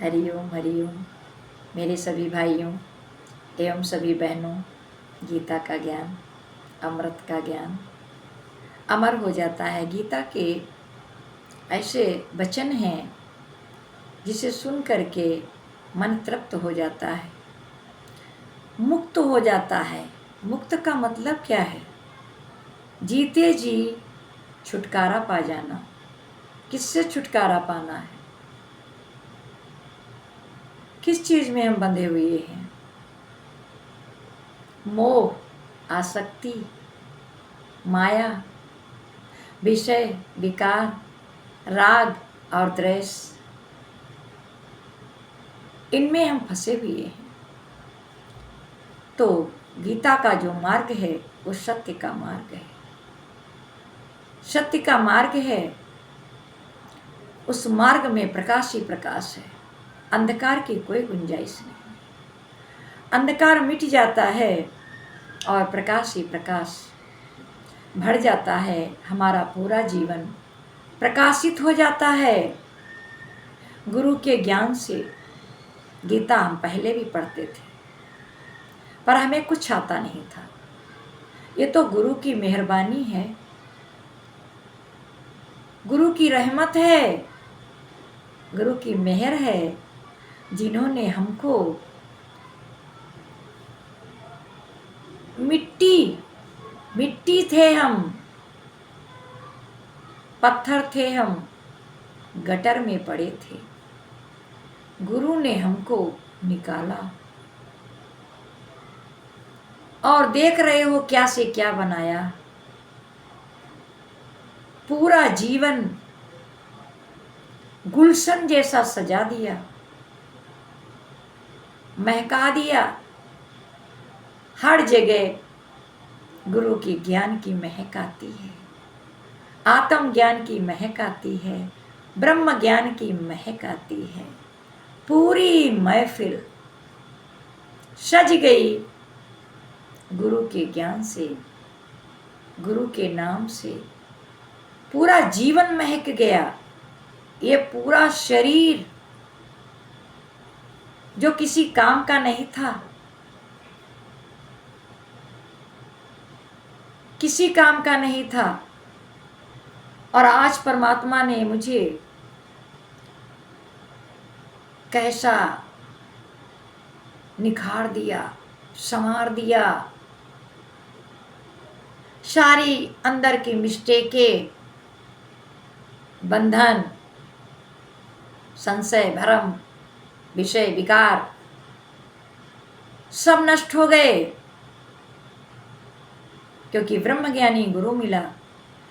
हरि ओम। मेरे सभी भाइयों एवं सभी बहनों, गीता का ज्ञान, अमृत का ज्ञान अमर हो जाता है। गीता के ऐसे वचन हैं जिसे सुन करके मन तृप्त हो जाता है, मुक्त हो जाता है। मुक्त का मतलब क्या है? जीते जी छुटकारा पा जाना। किससे छुटकारा पाना है? किस चीज में हम बंधे हुए हैं? मोह, आसक्ति, माया, विषय, विकार, राग और द्वेष, इनमें हम फंसे हुए हैं। तो गीता का जो मार्ग है वो सत्य का मार्ग है। सत्य का मार्ग है, उस मार्ग में प्रकाश ही प्रकाश है। अंधकार की कोई गुंजाइश नहीं। अंधकार मिट जाता है और प्रकाश ही प्रकाश भर जाता है। हमारा पूरा जीवन प्रकाशित हो जाता है गुरु के ज्ञान से। गीता हम पहले भी पढ़ते थे पर हमें कुछ आता नहीं था। ये तो गुरु की मेहरबानी है, गुरु की रहमत है, गुरु की मेहर है, जिन्होंने हमको मिट्टी थे हम, पत्थर थे हम, गटर में पड़े थे, गुरु ने हमको निकाला। और देख रहे हो क्या से क्या बनाया। पूरा जीवन गुलशन जैसा सजा दिया, महका दिया। हर जगह गुरु की ज्ञान की महक आती है, आत्म ज्ञान की महक आती है, ब्रह्म ज्ञान की महक आती है। पूरी महफिल सज गई गुरु के ज्ञान से, गुरु के नाम से। पूरा जीवन महक गया। ये पूरा शरीर जो किसी काम का नहीं था, किसी काम का नहीं था, और आज परमात्मा ने मुझे कैसा निखार दिया, संवार दिया। सारी अंदर की मिस्टेकें, बंधन, संशय, भ्रम, विषय, विकार सब नष्ट हो गए, क्योंकि ब्रह्मज्ञानी गुरु मिला।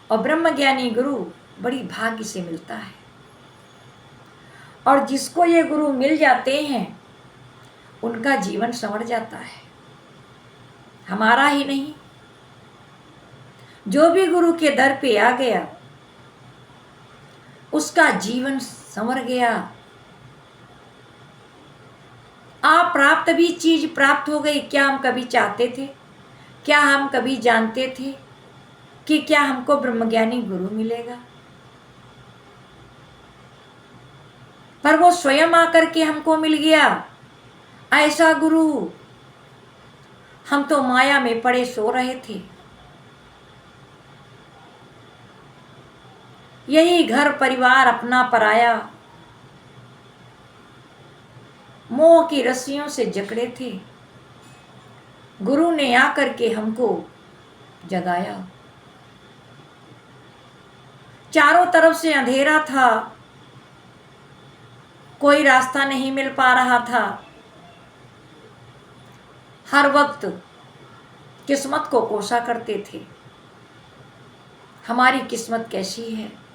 और ब्रह्मज्ञानी गुरु बड़ी भाग्य से मिलता है। और जिसको ये गुरु मिल जाते हैं उनका जीवन संवर जाता है। हमारा ही नहीं, जो भी गुरु के दर पे आ गया उसका जीवन संवर गया। आप प्राप्त भी चीज प्राप्त हो गई। क्या हम कभी चाहते थे? क्या हम कभी जानते थे कि क्या हमको ब्रह्मज्ञानी गुरु मिलेगा? पर वो स्वयं आकर के हमको मिल गया, ऐसा गुरु। हम तो माया में पड़े सो रहे थे। यही घर परिवार अपना पराया, मोह की रस्सियों से जकड़े थे। गुरु ने आकर के हमको जगाया। चारों तरफ से अंधेरा था, कोई रास्ता नहीं मिल पा रहा था। हर वक्त किस्मत को कोसा करते थे। हमारी किस्मत कैसी है,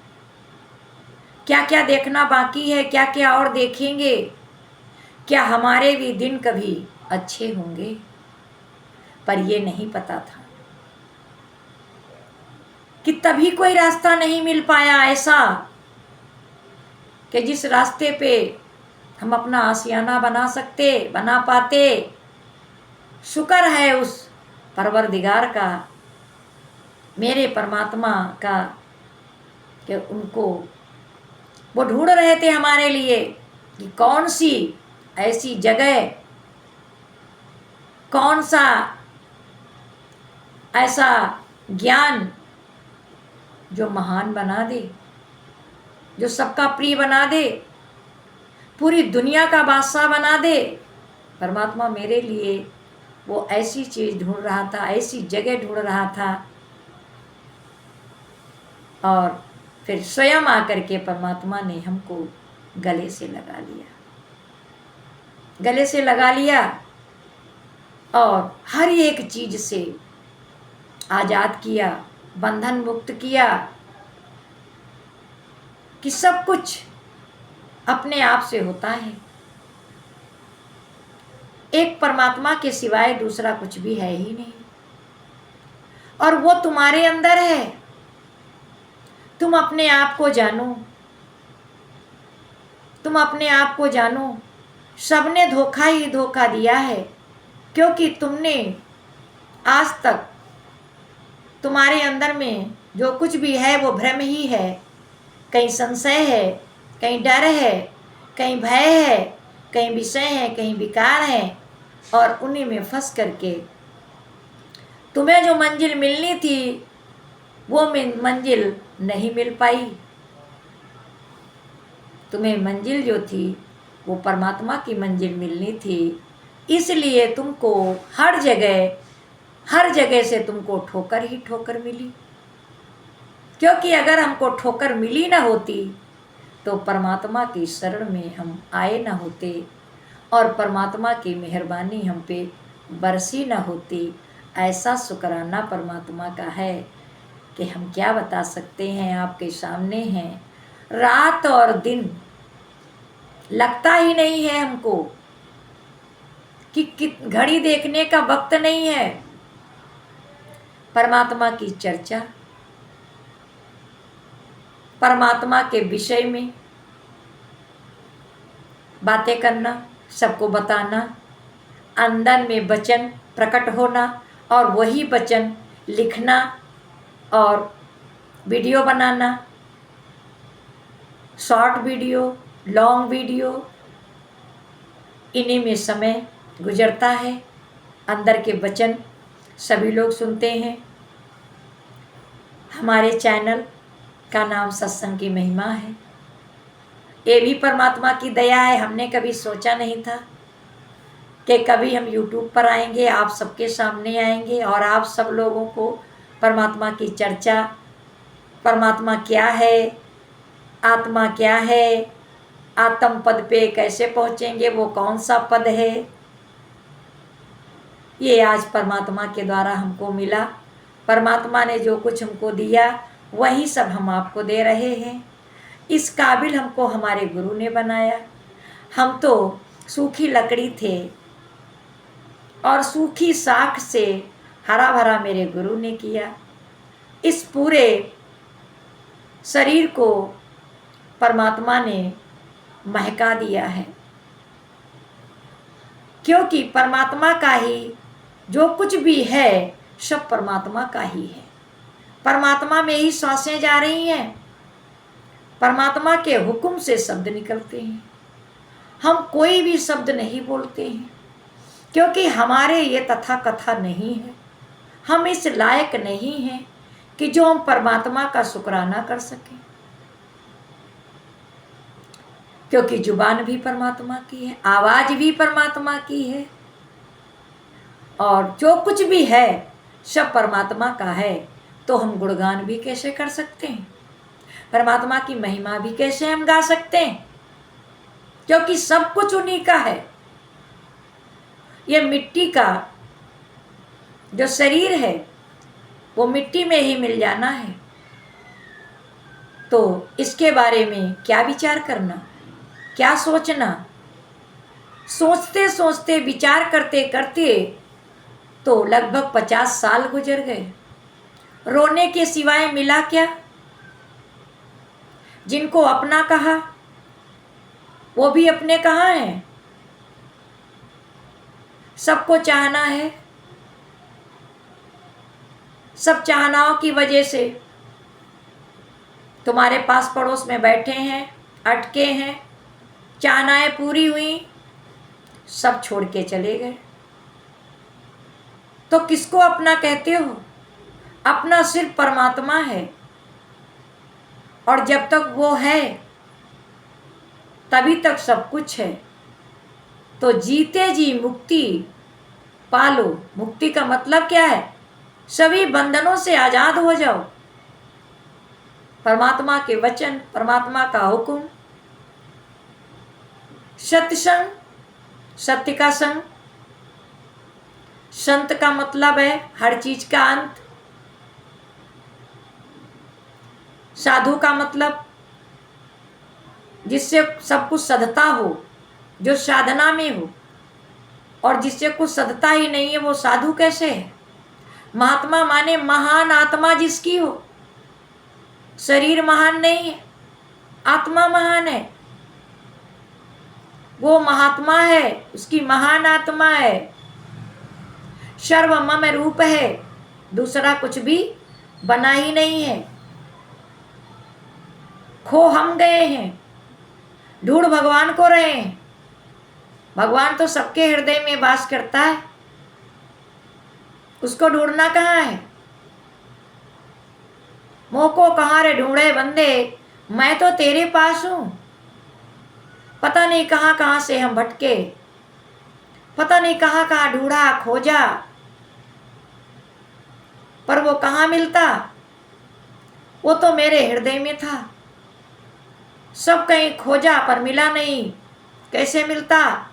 क्या क्या देखना बाकी है, क्या क्या और देखेंगे, क्या हमारे भी दिन कभी अच्छे होंगे? पर ये नहीं पता था कि तभी कोई रास्ता नहीं मिल पाया ऐसा कि जिस रास्ते पे हम अपना आशियाना बना पाते। शुक्र है उस परवरदिगार का, मेरे परमात्मा का, कि उनको वो ढूंढ रहे थे हमारे लिए। कि कौन सी ऐसी जगह, कौन सा ऐसा ज्ञान जो महान बना दे, जो सबका प्रिय बना दे, पूरी दुनिया का बादशाह बना दे। परमात्मा मेरे लिए वो ऐसी चीज़ ढूंढ रहा था, ऐसी जगह ढूंढ रहा था। और फिर स्वयं आकर के परमात्मा ने हमको गले से लगा लिया, गले से लगा लिया और हर एक चीज़ से आज़ाद किया, बंधन मुक्त किया कि सब कुछ अपने आप से होता है। एक परमात्मा के सिवाय दूसरा कुछ भी है ही नहीं, और वो तुम्हारे अंदर है। तुम अपने आप को जानो, तुम अपने आप को जानो। सबने धोखा ही धोखा दिया है, क्योंकि तुमने आज तक तुम्हारे अंदर में जो कुछ भी है वो भ्रम ही है। कहीं संशय है, कहीं डर है, कहीं भय है, कहीं विषय है, कहीं विकार है, और उन्हीं में फंस करके तुम्हें जो मंजिल मिलनी थी वो मंजिल नहीं मिल पाई। तुम्हें मंजिल जो थी वो परमात्मा की मंजिल मिलनी थी, इसलिए तुमको हर जगह से तुमको ठोकर ही ठोकर मिली। क्योंकि अगर हमको ठोकर मिली ना होती तो परमात्मा की शरण में हम आए ना होते, और परमात्मा की मेहरबानी हम पे बरसी ना होती। ऐसा शुक्राना परमात्मा का है कि हम क्या बता सकते हैं। आपके सामने हैं, रात और दिन लगता ही नहीं है हमको कि घड़ी देखने का वक्त नहीं है। परमात्मा की चर्चा, परमात्मा के विषय में बातें करना, सबको बताना, अंदर में वचन प्रकट होना, और वही वचन लिखना और वीडियो बनाना, शॉर्ट वीडियो, लॉन्ग वीडियो, इन्हीं में समय गुजरता है। अंदर के वचन सभी लोग सुनते हैं। हमारे चैनल का नाम सत्संग की महिमा है। ये भी परमात्मा की दया है। हमने कभी सोचा नहीं था कि कभी हम YouTube पर आएंगे, आप सबके सामने आएंगे और आप सब लोगों को परमात्मा की चर्चा, परमात्मा क्या है, आत्मा क्या है, आत्म पद पे कैसे पहुँचेंगे, वो कौन सा पद है, ये आज परमात्मा के द्वारा हमको मिला। परमात्मा ने जो कुछ हमको दिया वही सब हम आपको दे रहे हैं। इस काबिल हमको हमारे गुरु ने बनाया। हम तो सूखी लकड़ी थे और सूखी साख से हरा भरा मेरे गुरु ने किया। इस पूरे शरीर को परमात्मा ने महका दिया है, क्योंकि परमात्मा का ही जो कुछ भी है सब परमात्मा का ही है। परमात्मा में ही सांसें जा रही हैं, परमात्मा के हुक्म से शब्द निकलते हैं। हम कोई भी शब्द नहीं बोलते हैं, क्योंकि हमारे ये तथा कथा नहीं है। हम इस लायक नहीं हैं कि जो हम परमात्मा का शुक्राना कर सकें, क्योंकि जुबान भी परमात्मा की है, आवाज़ भी परमात्मा की है, और जो कुछ भी है सब परमात्मा का है। तो हम गुणगान भी कैसे कर सकते हैं, परमात्मा की महिमा भी कैसे हम गा सकते हैं, क्योंकि सब कुछ उन्हीं का है। ये मिट्टी का जो शरीर है वो मिट्टी में ही मिल जाना है। तो इसके बारे में क्या विचार करना, क्या सोचना। सोचते सोचते विचार करते करते तो लगभग 50 साल गुजर गए। रोने के सिवाय मिला क्या। जिनको अपना कहा वो भी अपने कहाँ हैं। सबको चाहना है, सब चाहनाओं की वजह से तुम्हारे पास पड़ोस में बैठे हैं, अटके हैं, चाहनाएं पूरी हुई, सब छोड़ के चले गए। तो किसको अपना कहते हो? अपना सिर्फ परमात्मा है, और जब तक वो है तभी तक सब कुछ है। तो जीते जी मुक्ति पालो। मुक्ति का मतलब क्या है? सभी बंधनों से आजाद हो जाओ। परमात्मा के वचन, परमात्मा का हुक्म, सत्संग, सत्य का संग। संत का मतलब है हर चीज का अंत। साधु का मतलब जिससे सब कुछ सधता हो, जो साधना में हो, और जिससे कुछ सधता ही नहीं है वो साधु कैसे है? महात्मा माने महान आत्मा जिसकी हो। शरीर महान नहीं है, आत्मा महान है। वो महात्मा है, उसकी महान आत्मा है। सर्व मम रूप है, दूसरा कुछ भी बना ही नहीं है। खो हम गए हैं, ढूंढ भगवान को रहे हैं। भगवान तो सबके हृदय में वास करता है, उसको ढूंढना कहाँ है? मोह को कहाँ रे ढूंढे बंदे, मैं तो तेरे पास हूं। पता नहीं कहाँ कहाँ से हम भटके, पता नहीं कहाँ कहाँ ढूंढा खोजा, पर वो कहाँ मिलता? वो तो मेरे हृदय में था। सब कहीं खोजा पर मिला नहीं। कैसे मिलता?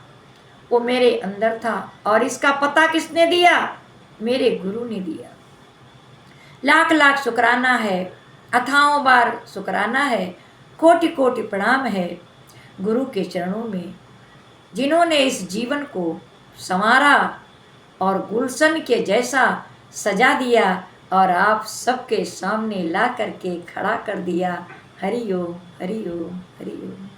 वो मेरे अंदर था। और इसका पता किसने दिया? मेरे गुरु ने दिया। लाख लाख शुक्राना है, अथाओं बार शुक्राना है, कोटि कोटि प्रणाम है गुरु के चरणों में, जिन्होंने इस जीवन को संवारा और गुलशन के जैसा सजा दिया और आप सबके सामने ला करके खड़ा कर दिया। हरि ओम, हरि ओम, हरि ओम।